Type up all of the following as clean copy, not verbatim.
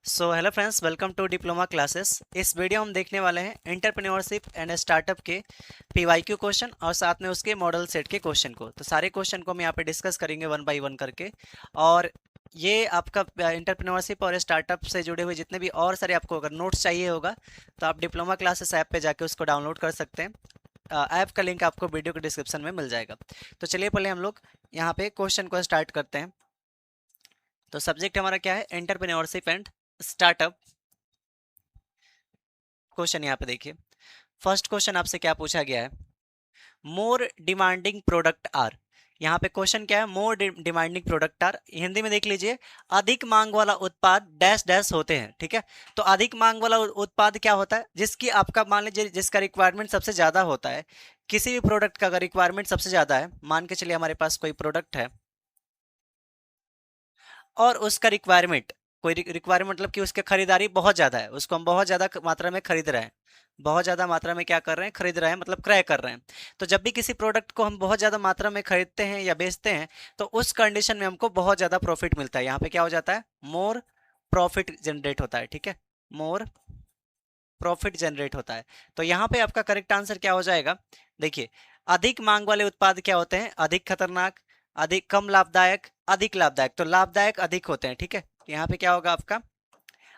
So hello friends, welcome to diploma classes. इस वीडियो हम देखने वाले हैं एंटरप्रेन्योरशिप एंड स्टार्टअप के पीवाईक्यू क्वेश्चन और साथ में उसके मॉडल सेट के क्वेश्चन को। तो सारे क्वेश्चन को हम यहाँ पे डिस्कस करेंगे वन बाय वन करके। और ये आपका एंटरप्रेन्योरशिप और स्टार्टअप से जुड़े हुए जितने भी और सारे आपको अगर नोट्स चाहिए होगा तो आप डिप्लोमा क्लासेस ऐप पे जाके उसको डाउनलोड कर सकते हैं। ऐप का लिंक आपको वीडियो के डिस्क्रिप्शन में मिल जाएगा। तो चलिए पहले हम लोग यहाँ पे क्वेश्चन को स्टार्ट करते हैं। तो सब्जेक्ट हमारा क्या है? Entrepreneurship and startup. क्वेश्चन यहाँ पे देखिए, फर्स्ट क्वेश्चन आपसे क्या पूछा गया है? More demanding product are. यहाँ पे क्वेश्चन क्या है? More demanding product are. Hindi में देख लीजिए, अधिक मांग वाला उत्पाद डैश डैश होते हैं। ठीक है, तो अधिक मांग वाला उत्पाद क्या होता है? जिसकी आपका मान लीजिए जिसका रिक्वायरमेंट सबसे ज्यादा होता है। किसी भी प्रोडक्ट का अगर रिक्वायरमेंट सबसे ज्यादा है, मान के चलिए हमारे पास कोई प्रोडक्ट है और उसका रिक्वायरमेंट, कोई रिक्वायरमेंट मतलब कि उसकी खरीदारी बहुत ज़्यादा है, उसको हम बहुत ज़्यादा मात्रा में खरीद रहे हैं। बहुत ज़्यादा मात्रा में क्या कर रहे हैं? खरीद रहे हैं, मतलब क्रय कर रहे हैं। तो जब भी किसी प्रोडक्ट को हम बहुत ज़्यादा मात्रा में खरीदते हैं या बेचते हैं तो उस कंडीशन में हमको बहुत ज़्यादा प्रॉफिट मिलता है। यहाँ पे क्या हो जाता है? मोर प्रॉफिट जनरेट होता है। ठीक है, मोर प्रॉफिट जनरेट होता है। तो यहाँ पे आपका करेक्ट आंसर क्या हो जाएगा? देखिए, अधिक मांग वाले उत्पाद क्या होते हैं? अधिक खतरनाक, अधिक कम लाभदायक, अधिक लाभदायक। तो लाभदायक अधिक होते हैं। ठीक है, यहाँ पे क्या होगा आपका?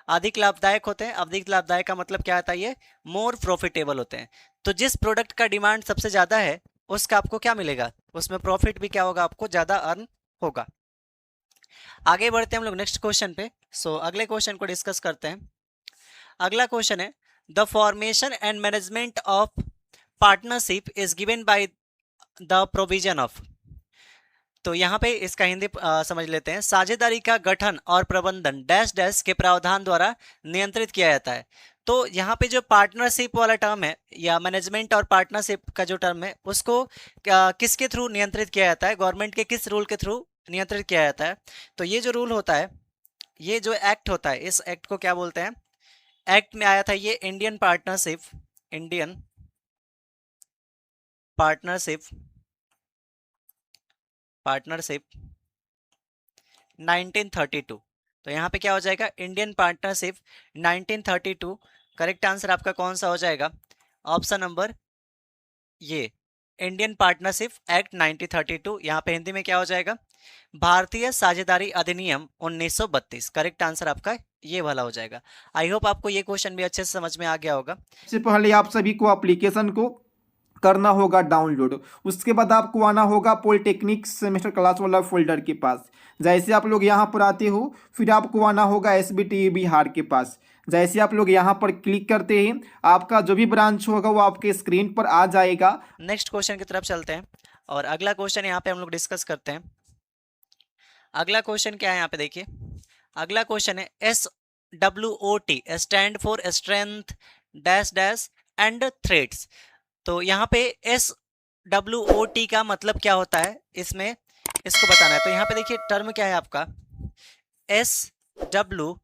अधिक लाभदायक होते हैं। अधिक लाभदायक का मतलब क्या आता है? ये मोर प्रॉफिटेबल होते हैं। तो जिस प्रोडक्ट का डिमांड सबसे ज्यादा है उसका आपको क्या मिलेगा? उसमें प्रॉफिट भी क्या होगा? आपको ज्यादा अर्न होगा। आगे बढ़ते हैं हम लोग नेक्स्ट क्वेश्चन पे। अगले क्वेश्चन को डिस्कस करते हैं। अगला क्वेश्चन है, the formation and management of partnership is given by the provision of. तो यहाँ पे इसका हिंदी समझ लेते हैं। साझेदारी का गठन और प्रबंधन डैश डैश के प्रावधान द्वारा नियंत्रित किया जाता है। तो यहाँ पे जो पार्टनरशिप वाला टर्म है या मैनेजमेंट और पार्टनरशिप का जो टर्म है उसको किसके थ्रू नियंत्रित किया जाता है? गवर्नमेंट के किस रूल के थ्रू नियंत्रित किया जाता है? तो ये जो रूल होता है, ये जो एक्ट होता है, इस एक्ट को क्या बोलते हैं? एक्ट में आया था ये इंडियन पार्टनरशिप पार्टनरशिप 1932। तो यहाँ पे क्या हो जाएगा? Indian partnership 1932। करेक्ट आंसर आपका कौन सा हो जाएगा? ऑप्शन नंबर ये, इंडियन पार्टनरशिप एक्ट 1932। यहाँ पे हिंदी में क्या हो जाएगा? भारतीय साझेदारी अधिनियम 1932। करेक्ट आंसर आपका ये वाला हो जाएगा। आई होप आपको ये क्वेश्चन भी अच्छे से समझ में आ गया होगा। सबसे पहले आप सभी को एप्लीकेशन को करना होगा डाउनलोड। उसके बाद आपको आना होगा पॉलिटेक्निक सेमेस्टर क्लास वाला फोल्डर के पास। जैसे आप लोग यहाँ पर आते हो फिर आपको आना होगा एसबीटी बिहार के पास। जैसे आप लोग यहाँ पर क्लिक करते हैं आपका जो भी ब्रांच होगा वो आपके स्क्रीन पर आ जाएगा। नेक्स्ट क्वेश्चन की तरफ चलते हैं और अगला क्वेश्चन यहाँ पे हम लोग डिस्कस करते हैं। अगला क्वेश्चन क्या है? यहाँ पे देखिए, अगला क्वेश्चन है SWOT stand for strength dash dash and threads. तो यहाँ पे SWOT का मतलब क्या होता है इसमें, इसको बताना है। तो यहाँ पे देखिए टर्म क्या है आपका? SWOT।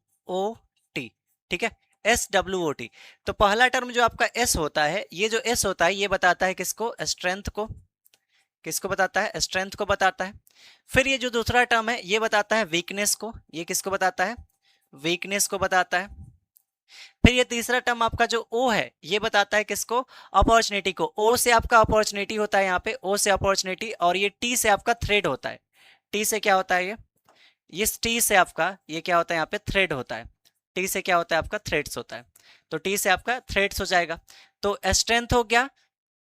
ठीक है, SWOT। तो पहला टर्म जो आपका S होता है, ये जो S होता है ये बताता है किसको? स्ट्रेंथ को। किसको बताता है? स्ट्रेंथ को बताता है। फिर ये जो दूसरा टर्म है ये बताता है वीकनेस को। ये किसको बताता है? वीकनेस को बताता है। फिर ये तीसरा टर्म आपका जो ओ है ये बताता है किसको? अपॉर्चुनिटी को। ओ से आपका अपॉर्चुनिटी होता है यहाँ पे, ओ से अपॉर्चुनिटी, और ये टी से आपका थ्रेड होता है। टी से क्या होता है? ये इस टी से आपका ये क्या होता है? यहाँ पे थ्रेड होता है। टी से क्या होता है? आपका थ्रेड्स होता है। तो टी से आपका थ्रेड्स हो जाएगा। तो स्ट्रेंथ हो गया,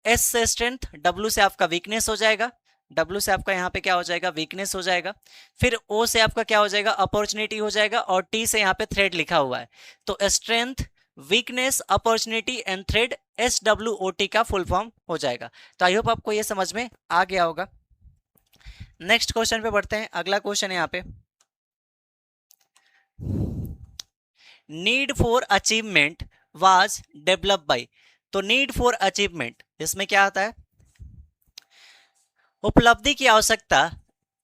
एस से स्ट्रेंथ, डब्ल्यू से आपका वीकनेस हो जाएगा, डब्ल्यू से आपका यहाँ पे क्या हो जाएगा? वीकनेस हो जाएगा। फिर ओ से आपका क्या हो जाएगा? अपॉर्चुनिटी हो जाएगा, और टी से यहाँ पे थ्रेड लिखा हुआ है। तो strength, weakness, opportunity and thread, SWOT का फुल फॉर्म हो जाएगा। तो आई होप आपको ये समझ में आ गया होगा। नेक्स्ट क्वेश्चन पे बढ़ते हैं। अगला क्वेश्चन है यहाँ पे, need for achievement was develop by. तो नीड फॉर अचीवमेंट इसमें क्या आता है? उपलब्धि की आवश्यकता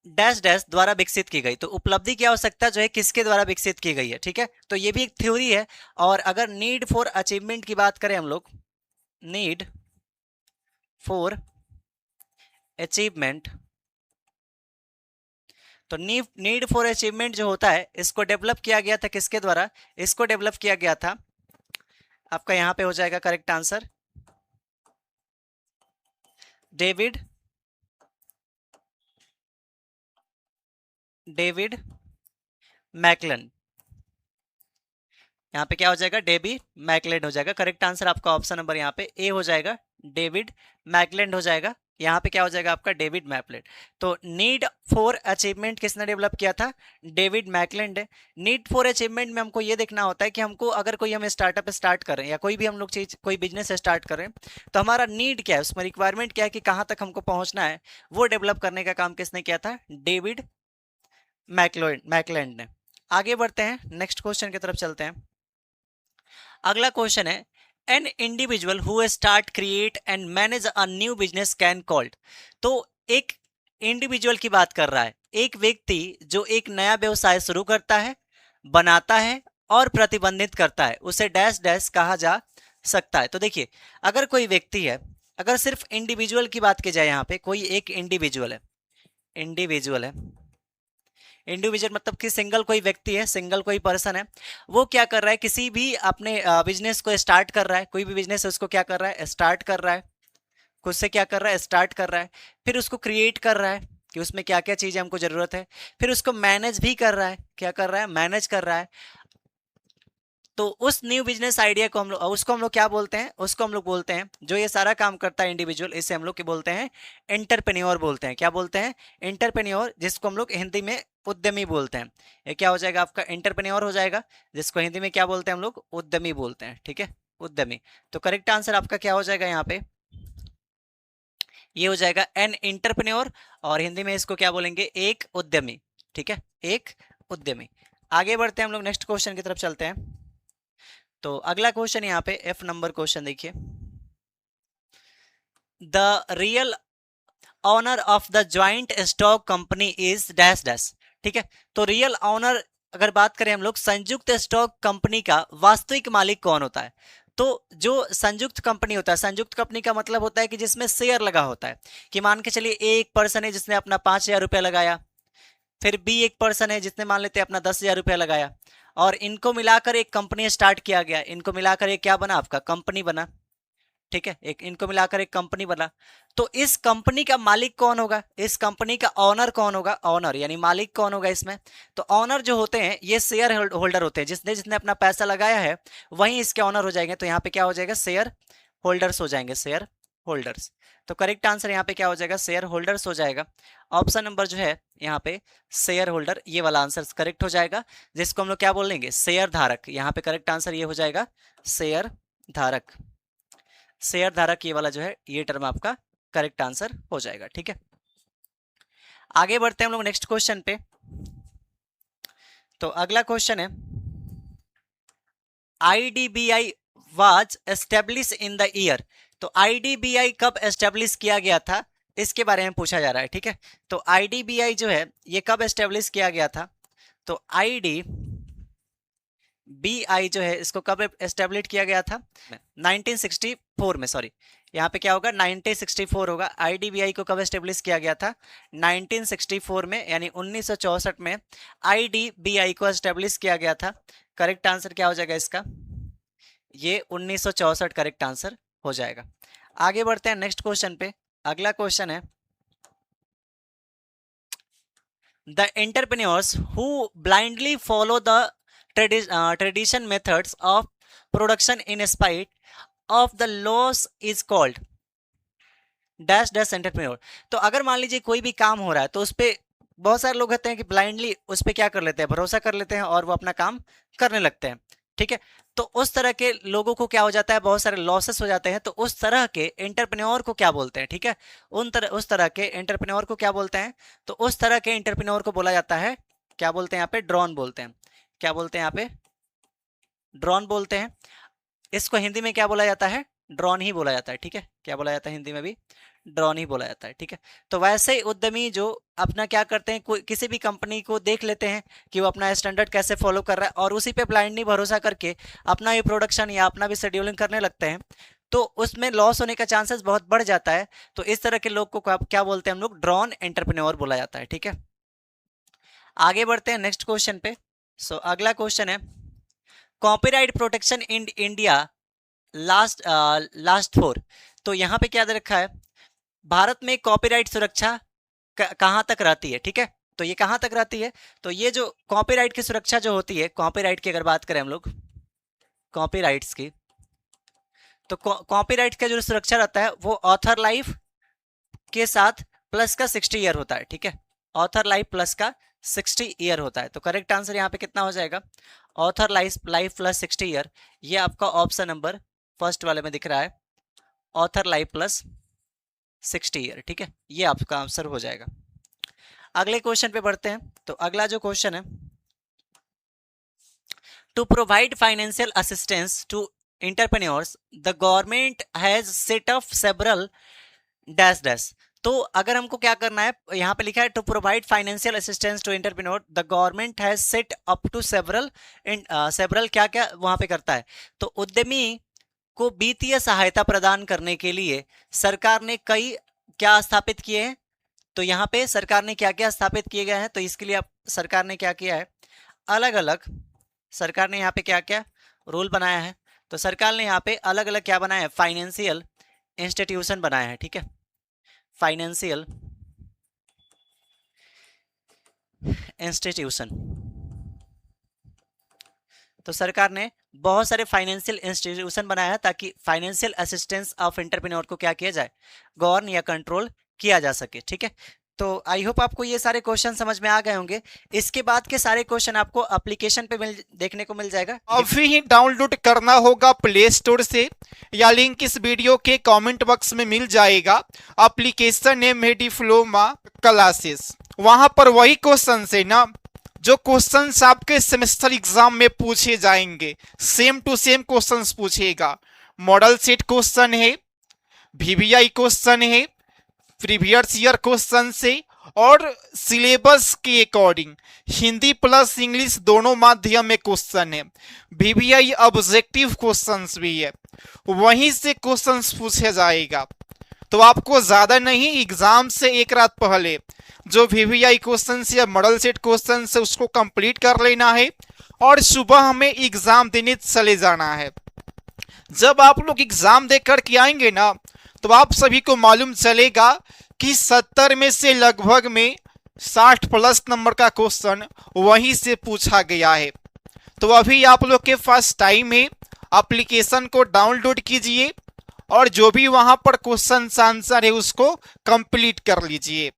डैश डैश द्वारा विकसित की गई। तो उपलब्धि की आवश्यकता जो है किसके द्वारा विकसित की गई है? ठीक है, तो ये भी एक थ्योरी है। और अगर नीड फॉर अचीवमेंट की बात करें हम लोग, नीड फॉर अचीवमेंट, तो नीड फॉर अचीवमेंट जो होता है इसको डेवलप किया गया था किसके द्वारा? इसको डेवलप किया गया था, आपका यहाँ पे हो जाएगा करेक्ट आंसर, डेविड मैकलन। यहाँ पे क्या हो जाएगा? डेविड मैकलेंड हो जाएगा। करेक्ट आंसर आपका ऑप्शन नंबर यहाँ पे ए हो जाएगा, डेविड मैकलेंड हो जाएगा। यहाँ पे क्या हो जाएगा आपका? डेविड मैकलेंड। तो नीड फॉर अचीवमेंट किसने डेवलप किया था? डेविड मैकलेंड है। नीड फॉर अचीवमेंट में हमको ये देखना होता है कि हमको अगर कोई हम स्टार्टअप स्टार्ट करें या कोई भी हम लोग चीज कोई बिजनेस स्टार्ट करें तो हमारा नीड क्या है, उसमें रिक्वायरमेंट क्या है कि कहाँ तक हमको पहुंचना है, वो डेवलप करने का काम किसने किया था? डेविड मैकलेंड ने। आगे बढ़ते हैं, नेक्स्ट क्वेश्चन की तरफ चलते हैं। अगला क्वेश्चन है, an individual who start create and manage a new business can called. तो एक इंडिविजुअल की बात कर रहा है, एक व्यक्ति जो एक नया व्यवसाय शुरू करता है, बनाता है और प्रतिबंधित करता है, उसे डैश डैश कहा जा सकता है। तो देखिए, अगर कोई व्यक्ति है, अगर सिर्फ इंडिविजुअल की बात की जाए, यहाँ पे कोई एक इंडिविजुअल है, इंडिविजुअल मतलब कि सिंगल कोई व्यक्ति है, सिंगल कोई पर्सन है, वो क्या कर रहा है, किसी भी अपने बिजनेस को स्टार्ट कर रहा है, कोई भी बिजनेस है उसको क्या कर रहा है? स्टार्ट कर रहा है, खुद से क्या कर रहा है? स्टार्ट कर रहा है, फिर उसको क्रिएट कर रहा है कि उसमें क्या क्या चीज़ें हमको ज़रूरत है, फिर उसको मैनेज भी कर रहा है, क्या कर रहा है? मैनेज कर रहा है। तो उस न्यू बिजनेस आइडिया को हम लोग, उसको हम लोग क्या बोलते हैं? उसको हम लोग बोलते हैं, जो ये सारा काम करता है इंडिविजुअल, इसे हम लोग क्या बोलते हैं? एंटरप्रेन्योर बोलते हैं। क्या बोलते हैं? एंटरप्रेन्योर, जिसको हम लोग हिंदी में उद्यमी बोलते हैं। ये क्या हो जाएगा आपका? एंटरप्रेन्योर हो जाएगा, जिसको हिंदी में क्या बोलते हैं हम लोग? उद्यमी बोलते हैं। ठीक है, उद्यमी। तो करेक्ट आंसर आपका क्या हो जाएगा यहाँ पे? ये हो जाएगा एन एंटरप्रेन्योर, और हिंदी में इसको क्या बोलेंगे? एक उद्यमी। ठीक है, एक उद्यमी। आगे बढ़ते हैं हम लोग, नेक्स्ट क्वेश्चन की तरफ चलते हैं। तो अगला क्वेश्चन यहाँ पे एफ नंबर क्वेश्चन देखिए, the real owner of the joint stock company is dash dash. ठीक है, तो रियल ऑनर अगर बात करें हम लोग, संयुक्त स्टॉक कंपनी का वास्तविक मालिक कौन होता है? तो जो संयुक्त कंपनी होता है, संयुक्त कंपनी का मतलब होता है कि जिसमें शेयर लगा होता है, कि मान के चलिए एक पर्सन है जिसने अपना 5,000 रुपया लगाया, फिर बी एक पर्सन है जिसने मान लेते हैं अपना 10,000 रुपया लगाया, और इनको मिलाकर एक कंपनी स्टार्ट किया गया, इनको मिलाकर एक क्या बना? आपका कंपनी बना। ठीक है, एक इनको मिलाकर एक कंपनी बना। तो इस कंपनी का मालिक कौन होगा? इस कंपनी का ऑनर कौन होगा? ऑनर यानी मालिक कौन होगा इसमें? तो ऑनर जो होते हैं ये शेयर होल्डर होते हैं, जिसने जिसने अपना पैसा लगाया है वही इसके ऑनर हो जाएंगे। तो यहाँ पे क्या हो जाएगा? शेयर होल्डर्स हो जाएंगे, शेयर होल्डर्स। तो करेक्ट आंसर यहाँ पे क्या हो जाएगा? शेयर होल्डर्स हो जाएगा। ऑप्शन नंबर जो है यहाँ पे शेयर होल्डर, ये वाला आंसर करेक्ट हो जाएगा, जिसको हम लोग क्या बोलेंगे? शेयर धारक। यहाँ पे करेक्ट आंसर ये हो जाएगा, शेयर धारक। शेयर धारक ये वाला जो है, ये टर्म आपका करेक्ट आंसर हो जाएगा। ठीक है, आगे बढ़ते हैं हम लोग नेक्स्ट क्वेश्चन पे। तो अगला क्वेश्चन है, IDBI was establish in the year. तो आईडीबीआई कब एस्टेब्लिश किया गया था, इसके बारे में पूछा जा रहा है। ठीक है, तो आईडीबीआई जो है ये कब एस्टेब्लिश किया गया था? तो आईडीबीआई जो है इसको कब एस्टेब्लिश किया गया था? 1964 में, सॉरी, यहाँ पे क्या होगा? 1964 होगा। आईडीबीआई को कब एस्टेब्लिश किया गया था? 1964 में, यानी 1964 में आईडीबीआई को एस्टेब्लिश किया गया था। करेक्ट आंसर क्या हो जाएगा इसका? ये 1964 करेक्ट आंसर हो जाएगा। आगे बढ़ते हैं नेक्स्ट क्वेश्चन पे। अगला क्वेश्चन है, the entrepreneurs who blindly follow the tradition methods of production in spite of the loss is called dash dash entrepreneur. तो अगर मान लीजिए कोई भी काम हो रहा है तो उस पर बहुत सारे लोग होते हैं कि ब्लाइंडली उस पर क्या कर लेते हैं? भरोसा कर लेते हैं और वो अपना काम करने लगते हैं। ठीक है, तो उस तरह के लोगों को क्या हो जाता है? बहुत सारे लॉसेस हो जाते हैं। तो उस तरह के एंटरप्रेन्योर को क्या बोलते हैं? ठीक है, उस तरह के एंटरप्रेन्योर को क्या बोलते हैं? तो उस तरह के एंटरप्रेन्योर को बोला जाता है, क्या बोलते हैं यहाँ पे? ड्रॉन बोलते हैं। क्या बोलते हैं यहाँ पे? ड्रॉन बोलते हैं। इसको हिंदी में क्या बोला जाता है? ड्रॉन ही बोला जाता है। ठीक है, क्या बोला जाता है हिंदी में भी? ड्रॉन ही बोला जाता है। ठीक है, तो वैसे ही उद्यमी जो अपना क्या करते हैं, कोई किसी भी कंपनी को देख लेते हैं कि वो अपना स्टैंडर्ड कैसे फॉलो कर रहा है, और उसी पे ब्लाइंडली भरोसा करके अपना ये प्रोडक्शन या अपना भी शेड्यूलिंग करने लगते हैं, तो उसमें लॉस होने का चांसेस बहुत बढ़ जाता है। तो इस तरह के लोग को क्या बोलते हैं हम लोग? ड्रॉन एंटरप्रेन्योर बोला जाता है। ठीक है, आगे बढ़ते हैं नेक्स्ट क्वेश्चन पे। अगला क्वेश्चन है copyright protection in India last four. तो यहाँ पे क्या दे रखा है, भारत में कॉपीराइट सुरक्षा कहाँ तक रहती है, ठीक है। तो ये कहाँ तक रहती है, तो ये जो कॉपीराइट की सुरक्षा जो होती है, कॉपीराइट की अगर बात करें हम लोग कॉपीराइट्स की, तो कॉपीराइट का जो सुरक्षा रहता है वो ऑथर लाइफ के साथ प्लस का 60 ईयर होता है, ठीक है। ऑथर लाइफ प्लस का 60 ईयर होता है। तो करेक्ट आंसर यहाँ पे कितना हो जाएगा, ऑथर लाइफ प्लस 60 ईयर। ये आपका ऑप्शन नंबर फर्स्ट वाले में दिख रहा है, ऑथर लाइफ प्लस 60 ईयर, ठीक है। ये आपका आंसर हो जाएगा। अगले क्वेश्चन पे बढ़ते हैं। तो अगला जो क्वेश्चन है, to provide financial assistance to entrepreneurs the government has set up several dash dash. तो अगर हमको क्या करना है, यहाँ पे लिखा है to provide financial assistance to entrepreneur the government has set up to several क्या क्या वहां पे करता है। तो उद्यमी को वित्तीय सहायता प्रदान करने के लिए सरकार ने कई क्या स्थापित किए हैं। तो यहाँ पे सरकार ने क्या क्या स्थापित किए गए हैं, तो इसके लिए सरकार ने क्या किया है, अलग अलग सरकार ने यहाँ पे क्या क्या रूल बनाया है। तो सरकार ने यहाँ पे अलग अलग क्या बनाया है, फाइनेंशियल इंस्टीट्यूशन बनाया है, ठीक है। फाइनेंशियल इंस्टीट्यूशन, तो सरकार ने बहुत सारे फाइनेंशियल इंस्टीट्यूशन बनाया है ताकि फाइनेंशियल असिस्टेंस ऑफ एंटरप्रेन्योर को क्या किया जाए, गवर्न या कंट्रोल किया जा सके, ठीक है। तो आई होप आपको ये सारे क्वेश्चन समझ में आ गए होंगे। इसके बाद के सारे क्वेश्चन आपको एप्लीकेशन पे देखने को मिल जाएगा। अभी ही डाउनलोड करना होगा प्ले स्टोर से, या लिंक इस वीडियो के कमेंट बॉक्स में मिल जाएगा। एप्लीकेशन नेम है डिप्लोमा क्लासेस। वहां पर वही क्वेश्चन है ना जो क्वेश्चंस आपके सेमेस्टर एग्जाम में पूछे जाएंगे, सेम टू सेम क्वेश्चंस पूछेगा। मॉडल सेट क्वेश्चन है, वीवीआई क्वेश्चन है, प्रीवियस ईयर क्वेश्चन से, और सिलेबस के अकॉर्डिंग हिंदी प्लस इंग्लिश दोनों माध्यम में क्वेश्चन है। वीवीआई ऑब्जेक्टिव क्वेश्चंस भी है, वहीं से क्वेश्चंस पूछे जाएगा। तो आपको ज्यादा नहीं, एग्जाम से एक रात पहले जो वीवीआई क्वेश्चन या मॉडल सेट क्वेश्चन है उसको कंप्लीट कर लेना है, और सुबह हमें एग्जाम देने चले जाना है। जब आप लोग एग्जाम दे करके आएंगे ना, तो आप सभी को मालूम चलेगा कि 70 में से लगभग में 60 प्लस नंबर का क्वेश्चन वहीं से पूछा गया है। तो अभी आप लोग के पास टाइम है, एप्लीकेशन को डाउनलोड कीजिए और जो भी वहां पर क्वेश्चन आंसर है उसको कंप्लीट कर लीजिए।